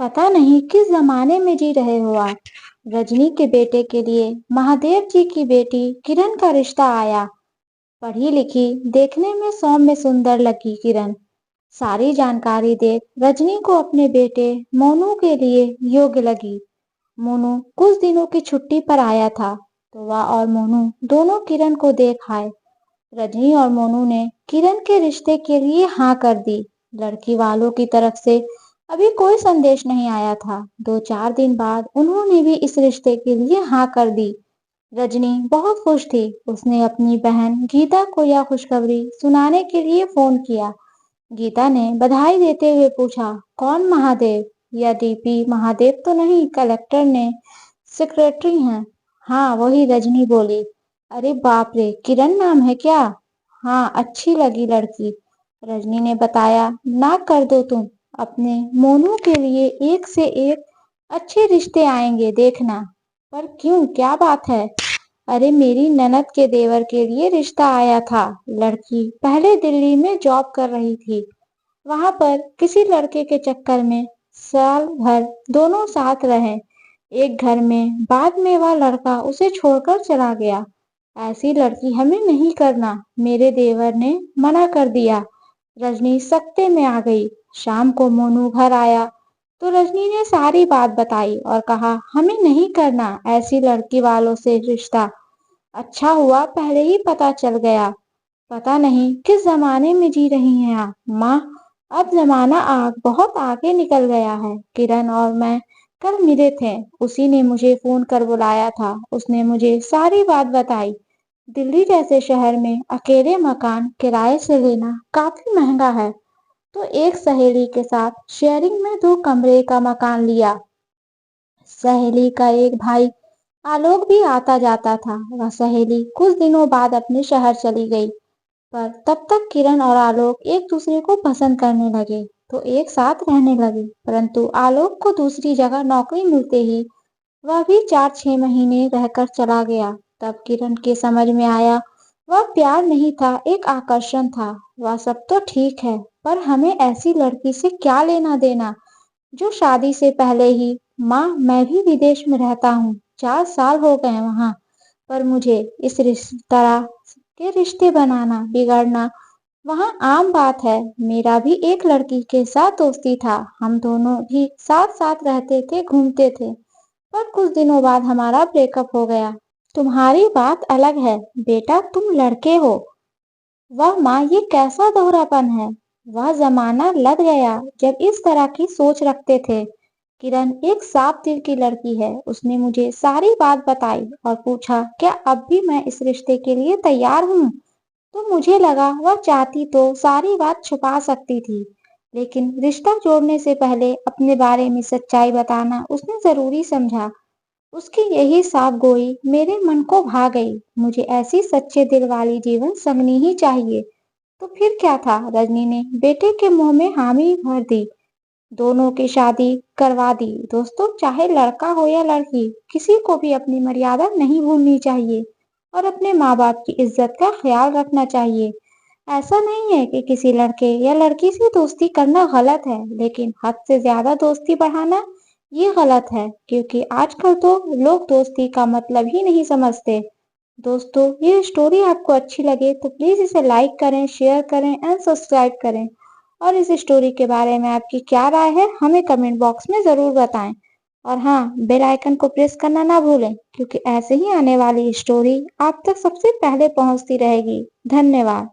पता नहीं किस जमाने में जी रहे हो आप। रजनी के बेटे के लिए महादेव जी की बेटी किरण का रिश्ता आया। पढ़ी लिखी, देखने में सौम्य सुंदर लगी किरण सारी जानकारी देख रजनी को अपने बेटे मोनू के लिए योग्य लगी। मोनू कुछ दिनों की छुट्टी पर आया था तो वह और मोनू दोनों किरण को देख आए। रजनी और मोनू ने किरण के रिश्ते के लिए हाँ कर दी। लड़की वालों की तरफ से अभी कोई संदेश नहीं आया था। 2-4 दिन बाद उन्होंने भी इस रिश्ते के लिए हाँ कर दी। रजनी बहुत खुश थी। उसने अपनी बहन गीता को यह खुशखबरी सुनाने के लिए फोन किया। गीता ने बधाई देते हुए पूछा, कौन महादेव? या डीपी महादेव तो नहीं, कलेक्टर ने सेक्रेटरी हैं। हाँ वही, रजनी बोली। अरे बाप रे, किरण नाम है क्या? हाँ, अच्छी लगी लड़की। रजनी ने बताया, ना कर दो तुम। अपने मोनू के लिए एक से एक अच्छे रिश्ते आएंगे देखना। पर क्यों, क्या बात है? अरे मेरी ननद के देवर के लिए रिश्ता आया था। लड़की पहले दिल्ली में जॉब कर रही थी। वहां पर किसी लड़के के चक्कर में साल भर दोनों साथ रहे एक घर में। बाद में वह लड़का उसे छोड़कर चला गया। ऐसी लड़की हमें नहीं करना, मेरे देवर ने मना कर दिया। रजनी सख्ते में आ गई। शाम को मोनू घर आया तो रजनी ने सारी बात बताई और कहा, हमें नहीं करना ऐसी लड़की वालों से रिश्ता। अच्छा हुआ पहले ही पता चल गया। पता नहीं किस जमाने में जी रही हैं आप माँ। अब जमाना बहुत आगे निकल गया है। किरण और मैं कल मिले थे। उसी ने मुझे फोन कर बुलाया था। उसने मुझे सारी बात बताई। दिल्ली जैसे शहर में अकेले मकान किराए से लेना काफी महंगा है। तो एक सहेली के साथ शेयरिंग में 2 कमरे का मकान लिया। सहेली का एक भाई आलोक भी आता जाता था। वह सहेली कुछ दिनों बाद अपने शहर चली गई। पर तब तक किरण और आलोक एक दूसरे को पसंद करने लगे तो एक साथ रहने लगे। परंतु आलोक को दूसरी जगह नौकरी मिलते ही वह भी 4-6 महीने रहकर चला गया। तब किरण के समझ में आया वह प्यार नहीं था, एक आकर्षण था। वह सब तो ठीक है, पर हमें ऐसी लड़की से क्या लेना देना जो शादी से पहले ही। माँ, मैं भी विदेश में रहता हूँ, 4 साल हो गए वहां। पर मुझे इस तरह के रिश्ते बनाना, बिगड़ना वहाँ आम बात है। मेरा भी एक लड़की के साथ दोस्ती था। हम दोनों भी साथ साथ रहते थे, घूमते थे। पर कुछ दिनों बाद हमारा ब्रेकअप हो गया। तुम्हारी बात अलग है बेटा, तुम लड़के हो। वाह माँ, ये कैसा दोहरापन है। वह जमाना लग गया जब इस तरह की सोच रखते थे। किरण एक साफ दिल की लड़की है। उसने मुझे सारी बात बताई और पूछा, क्या अब भी मैं इस रिश्ते के लिए तैयार हूँ? तो मुझे लगा वह चाहती तो सारी बात छुपा सकती थी, लेकिन रिश्ता जोड़ने से पहले अपने बारे में सच्चाई बताना उसने जरूरी समझा। उसकी यही साफ गोई मेरे मन को भा गई। मुझे ऐसी सच्चे दिल वाली जीवन संगनी ही चाहिए। तो फिर क्या था, रजनी ने बेटे के मुंह में हामी भर दी। दोनों की शादी करवा दी। दोस्तों, चाहे लड़का हो या लड़की, किसी को भी अपनी मर्यादा नहीं भूलनी चाहिए और अपने माँ बाप की इज्जत का ख्याल रखना चाहिए। ऐसा नहीं है कि किसी लड़के या लड़की से दोस्ती करना गलत है, लेकिन हद से ज्यादा दोस्ती बढ़ाना ये गलत है, क्योंकि आजकल तो लोग दोस्ती का मतलब ही नहीं समझते। दोस्तों, ये स्टोरी आपको अच्छी लगे तो प्लीज इसे लाइक करें, शेयर करें एंड सब्सक्राइब करें। और इस स्टोरी के बारे में आपकी क्या राय है हमें कमेंट बॉक्स में जरूर बताएं। और हाँ, बेल आइकन को प्रेस करना ना भूलें, क्योंकि ऐसे ही आने वाली स्टोरी आप तक सबसे पहले पहुंचती रहेगी। धन्यवाद।